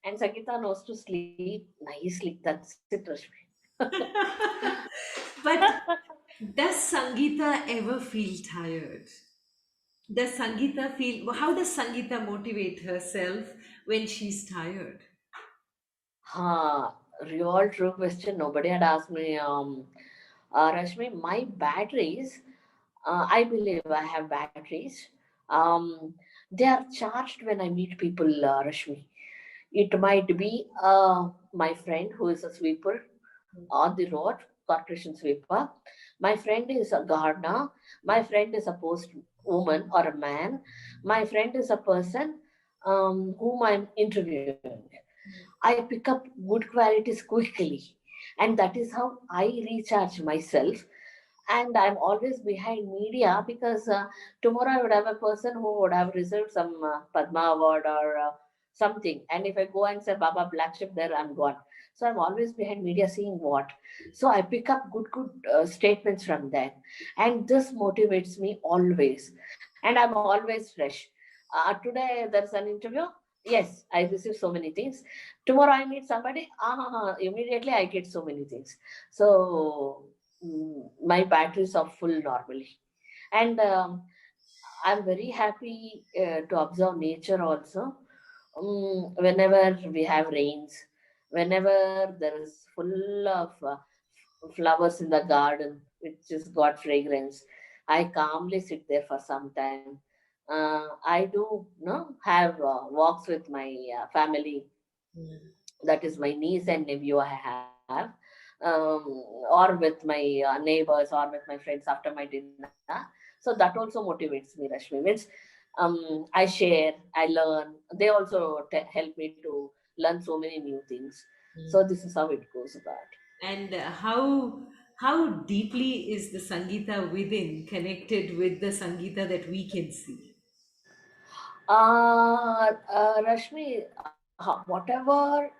and Sangeeta knows to sleep nicely. That's it, Rashmi. But does Sangeeta ever feel tired? Does Sangeeta feel, how does Sangeeta motivate herself when she's tired? Real true question. Nobody had asked me. Rashmi, my batteries, I believe I have batteries. Um, they are charged when I meet people, Rashmi. It might be my friend who is a sweeper on the road, corporation sweeper. My friend is a gardener. My friend is a post woman or a man. My friend is a person whom I'm interviewing. I pick up good qualities quickly, and that is how I recharge myself. And I'm always behind media because tomorrow I would have a person who would have received some Padma award or something. And if I go and say Baba Black Sheep there, I'm gone. So I'm always behind media seeing what. So I pick up good statements from that. And this motivates me always. And I'm always fresh. Today there's an interview. Yes, I receive so many things. Tomorrow I meet somebody. Immediately I get so many things. So my batteries are full normally. And I'm very happy to observe nature also. Whenever we have rains, whenever there is full of flowers in the garden, which has got fragrance, I calmly sit there for some time. I do have walks with my family, Mm. that is my niece and nephew I have, or with my neighbors or with my friends after my dinner. So that also motivates me, Rashmi. Means I share, I learn. They also help me to learn so many new things. So Mm. this is how it goes about. And how deeply is the Sangeeta within connected with the Sangeeta that we can see? Rashmi, whatever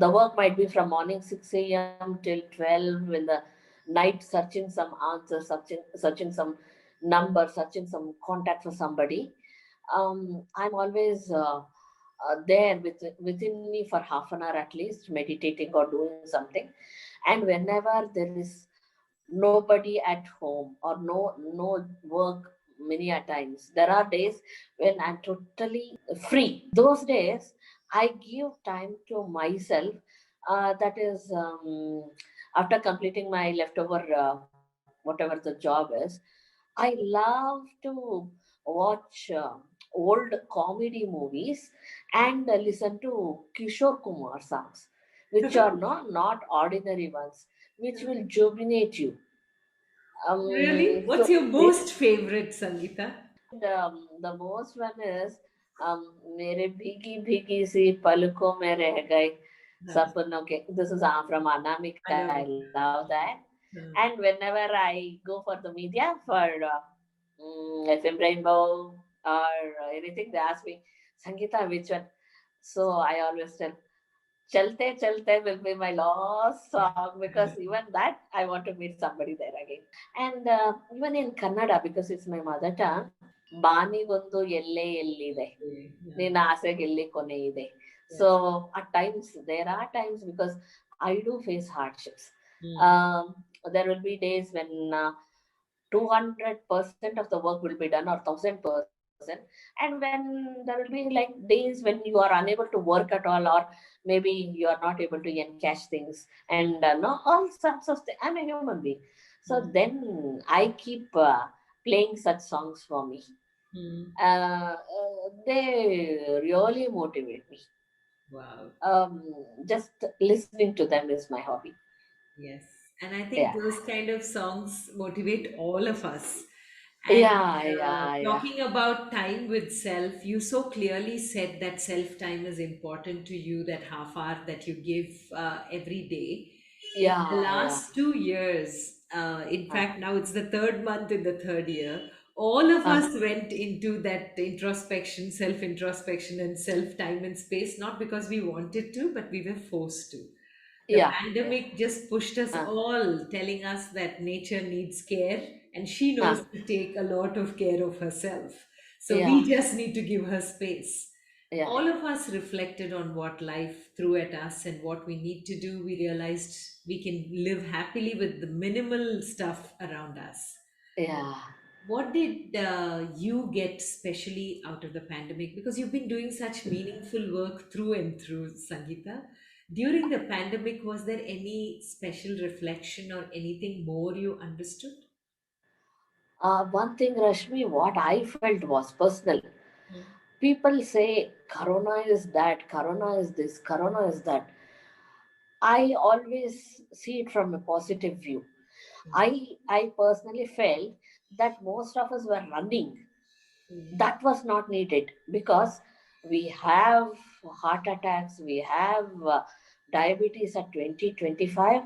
the work might be from morning 6 a.m. till 12 in the night, searching some answers, searching some number, searching some contact for somebody. I'm always there within me for half an hour at least, meditating or doing something. And whenever there is nobody at home or no work, many a times there are days when I'm totally free. Those days I give time to myself. That is after completing my leftover whatever the job is, I love to watch old comedy movies and listen to Kishore Kumar songs, which are not ordinary ones, which will jubilate you. Really? So What's your most favorite Sangeeta? and the most one is मेरे भीगी भीगी सी पलकों में रह गए Huh. सपनों के. This is from Anamika. I I know. love that. Huh. And whenever I go for the media for FM Rainbow or anything, they ask me, Sangeeta, which one? So I always tell, Chalte Chalte will be my last song, because even that I want to meet somebody there again. And even in Kannada, because it's my mother tongue, ಬಾನಿಗೊಂದು ಎಲ್ಲೆ ಎಲ್ಲಿದೆ Yeah. ನಿನ್ನ ಆಸೆಗೆ ಎಲ್ಲಿ ಕೊನೆ ಇದೆ. Yeah. So at times there are times, because I do face hardships. Mm. um, there will be days when 200% of the work will be done, or 1000%, and when there will be like days when you are unable to work at all, or maybe you are not able to encash things, and no, all sorts of things. I'm a human being. So Mm. then I keep playing such songs for me. Mm. They really motivate me. Wow. Just listening to them is my hobby. Yes. And I think Yeah, those kind of songs motivate all of us. And yeah, yeah, yeah. talking about time with self, you so clearly said that self time is important to you, that half hour that you give every day. In the Yeah, yeah. last 2 years, in Uh, fact, now it's the third month in the third year, all of uh, us went into that introspection, self introspection, and self time and space, not because we wanted to, but we were forced to. The yeah, yeah. pandemic just pushed us Uh, all, telling us that nature needs care and she knows uh, to take a lot of care of herself. So yeah, we just need to give her space. yeah, All of us reflected on what life threw at us and what we need to do. We realized we can live happily with the minimal stuff around us. yeah. What did you get specially out of the pandemic? Because you've been doing such meaningful work through and through, Sangeeta. During the pandemic, was there any special reflection or anything more you understood? One thing, Rashmi, what I felt was personal. Mm, People say Corona is that, Corona is this, Corona is that. I always see it from a positive view. mm, I personally felt that most of us were running. mm, That was not needed, because we have heart attacks, we have diabetes at 20, 25,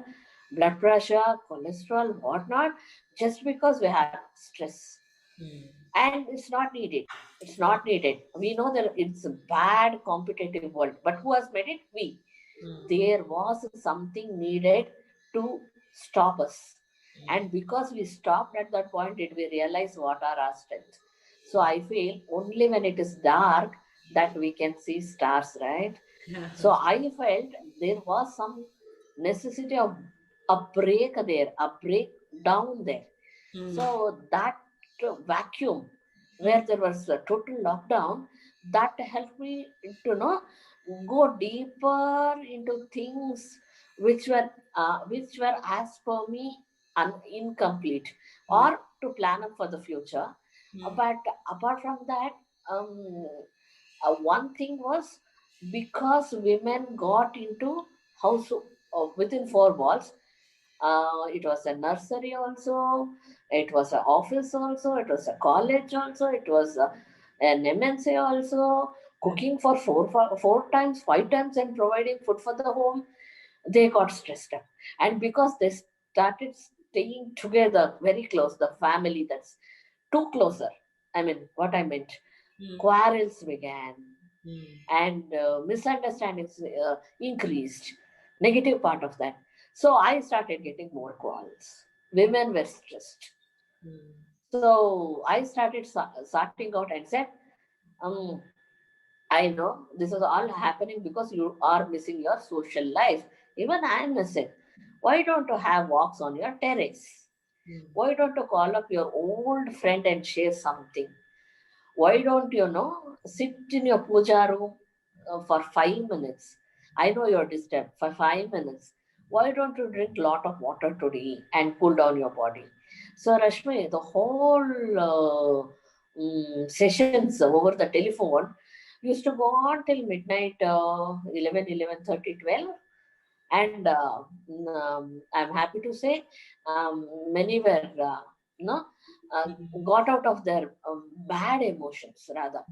blood pressure, cholesterol, whatnot, just because we have stress. mm, And it's not needed. It's not needed. We know that it's a bad competitive world, but who has made it? We. mm, There was something needed to stop us. mm, And because we stopped at that point, did we realize what are our strengths? So I feel only when it is dark that we can see stars, right? So mm. I felt there was some necessity of a break there, a break down there. Mm, So that vacuum where there was a total lockdown, that helped me to go deeper into things which were as per me incomplete, or to plan up for the future. But apart from that, um, one thing was, because women got into house within four walls. It was a nursery also, it was an office also, it was a college also, it was an MNC also, cooking for four times, five times, and providing food for the home. They got stressed up. And because they started staying together very close, the family that's too closer. I mean, what I meant, quarrels began, and misunderstandings increased. Negative part of that. So I started getting more calls. Women were stressed. So I started sorting out and said, um, I know this is all happening because you are missing your social life. Even I am missing. Why don't you have walks on your terrace? Why don't you call up your old friend and share something? Why don't sit in your puja room for 5 minutes? I know you're disturbed for 5 minutes. Why don't you drink lot of water today and cool down your body? So Rashmi, the whole sessions over the telephone used to go on till midnight, 11, 11:30, 12. And I'm happy to say, many were no, uh, got out of their bad emotions rather.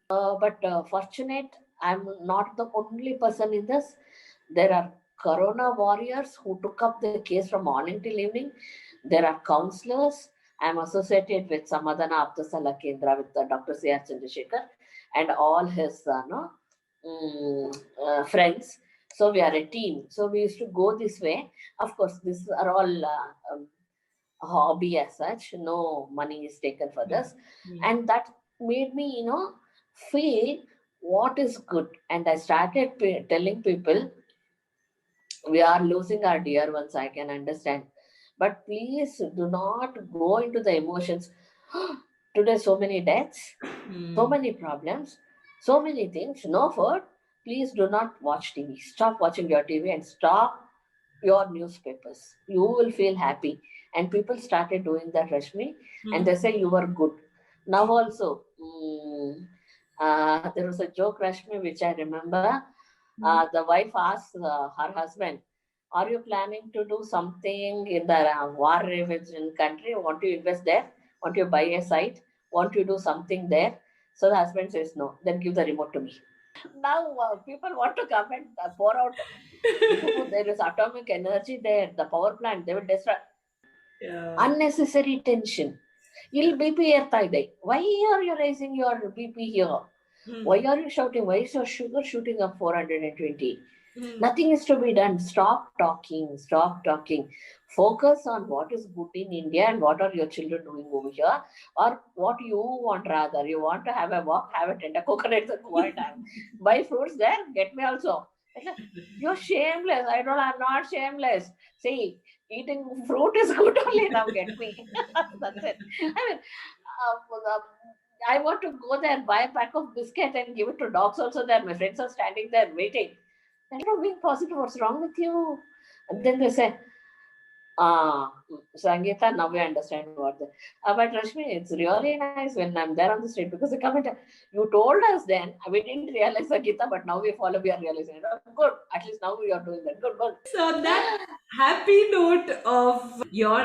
But fortunate, I'm not the only person in this. There are corona warriors who took up the case from morning till evening. There are counselors. I'm associated with Samadhana Aptasala Kendra with Dr. C.R. Chandrasekhar and all his friends. So we are a team. So we used to go this way. Of course, these are all hobby as such. No money is taken for this. And that made me, feel what is good. And I started telling people, we are losing our dear ones, I can understand. But please do not go into the emotions. Today, so many deaths, so many problems, so many things, no food. Please do not watch TV. Stop watching your TV and stop your newspapers. You will feel happy. And people started doing that, Rashmi, and they say you are good. Now also, there was a joke, Rashmi, which I remember. The wife asked her husband, "Are you planning to do something in the war-ravaged country? Want to invest there? Want to buy a site? Want to do something there?" So the husband says, "No." Then give the remote to me. Now people want to come and pour out. There is atomic energy there. The power plant, they will destroy. Unnecessary tension. You'll BP ಏರ್ತಾ ಇದೆ. Why are you raising your BP here? Why are you shouting? Why is your sugar shooting up 420? Nothing is to be done. Stop talking. Stop talking. Focus on what is good in India and what are your children doing over here, or what you want rather. You want to have a walk, have a tender coconut and go and have. Buy fruits there, get me also. You're shameless. I'm not shameless. See, eating fruit is good only now, get me. That's it. I mean, I want to go there, buy a pack of biscuit and give it to dogs also there. My friends are standing there waiting. That's not being positive. What's wrong with you? And then they say, Sangeetha, now we understand what the. But Rashmi, it's really nice when I'm there on the street because they come and you told us then, we didn't realize Sangeetha, but now we follow, we are realizing it. Good. At least now we are doing that. Good, good. So, on that happy note of your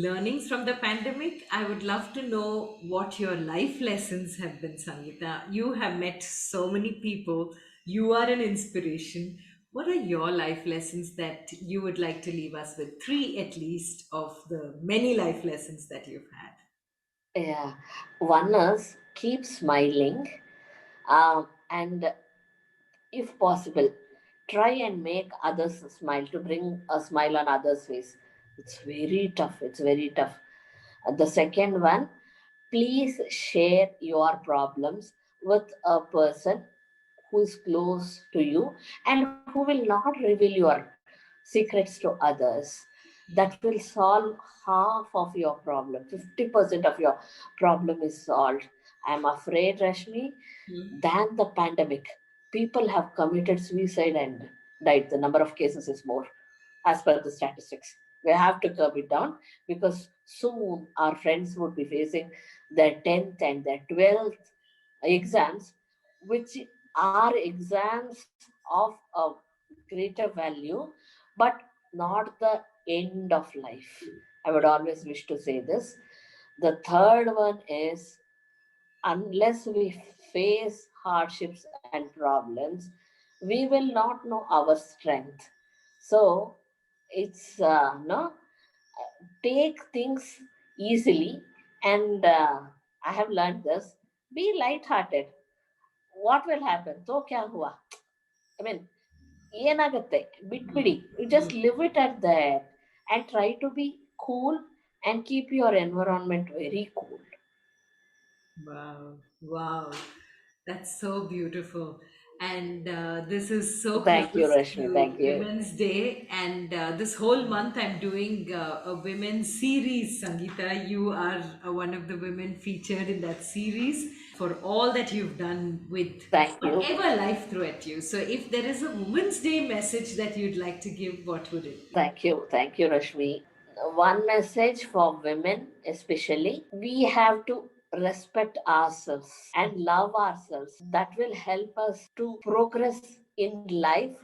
learnings from the pandemic, I would love to know what your life lessons have been, Sangeeta. You have met so many people, you are an inspiration. What are your life lessons that you would like to leave us with? Three at least of the many life lessons that you've had. Yeah. One is keep smiling. And if possible, try and make others smile, to bring a smile on others' face. It's very tough. It's very tough. The second one, please share your problems with a person who is close to you and who will not reveal your secrets to others. that will solve half of your problem. 50% of your problem is solved. I'm afraid, Rashmi, Hmm. than the pandemic. People have committed suicide and died. The number of cases is more as per the statistics. We have to curb it down because soon our friends would be facing their 10th and their 12th exams, which are exams of a greater value, but not the end of life. I would always wish to say this. The third one is, unless we face hardships and problems, we will not know our strength. So it's no, take things easily, and I have learned this. Be light-hearted. What will happen? So kya hua? I mean, ಏನಾಗುತ್ತೆ ಬಿಟ್ಬಿಡಿ. You just live it at that and try to be cool and keep your environment very cool. Wow, wow, that's so beautiful. And this is so Thank you, close Rashmi. to Thank you. Women's Day. And this whole month, I'm doing a women's series. Sangeeta, you are one of the women featured in that series for all that you've done with Thank you. whatever life threw at you. So, if there is a Women's Day message that you'd like to give, what would it be? Thank you. Thank you, Rashmi. One message for women, especially, we have to respect ourselves and love ourselves. That will help us to progress in life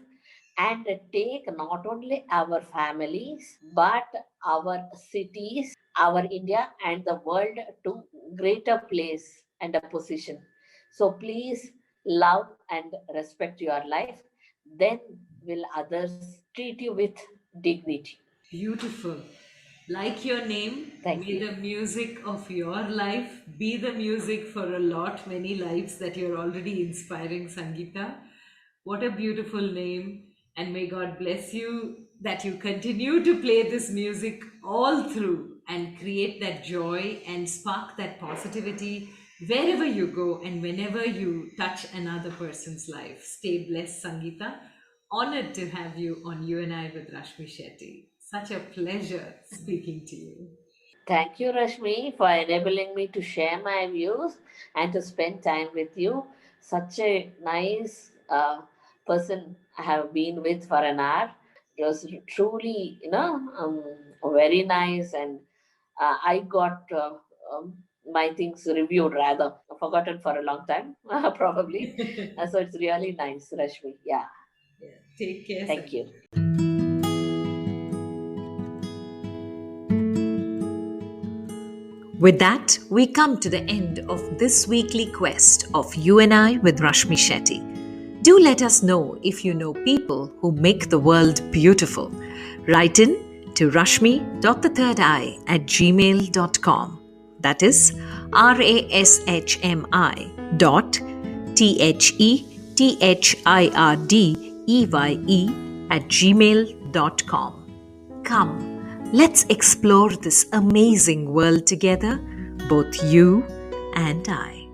and take not only our families but our cities, our India, and the world to greater place and a position. So please love and respect your life. Then will others treat you with dignity. Beautiful. Like your name, Thank may you. the music of your life be the music for a lot, many lives that you're already inspiring, Sangeeta. What a beautiful name. And may God bless you that you continue to play this music all through and create that joy and spark that positivity wherever you go and whenever you touch another person's life. Stay blessed, Sangeeta. Honored to have you on You and I with Rashmi Shetty. Such a pleasure speaking to you. Thank you, Rashmi, for enabling me to share my views and to spend time with you. Such a nice person I have been with for an hour. It was truly, very nice, and I got my things reviewed rather, forgotten for a long time, probably. So it's really nice, Rashmi. Yeah, Yeah. Take care, thank you. Sangeeta. With that, we come to the end of this weekly quest of You and I with Rashmi Shetty. Do let us know if you know people who make the world beautiful. Write in to rashmi.thethirdi@gmail.com. That is RASHMI dot THETHIRDEYE@gmail.com. Come, let's explore this amazing world together, both you and I.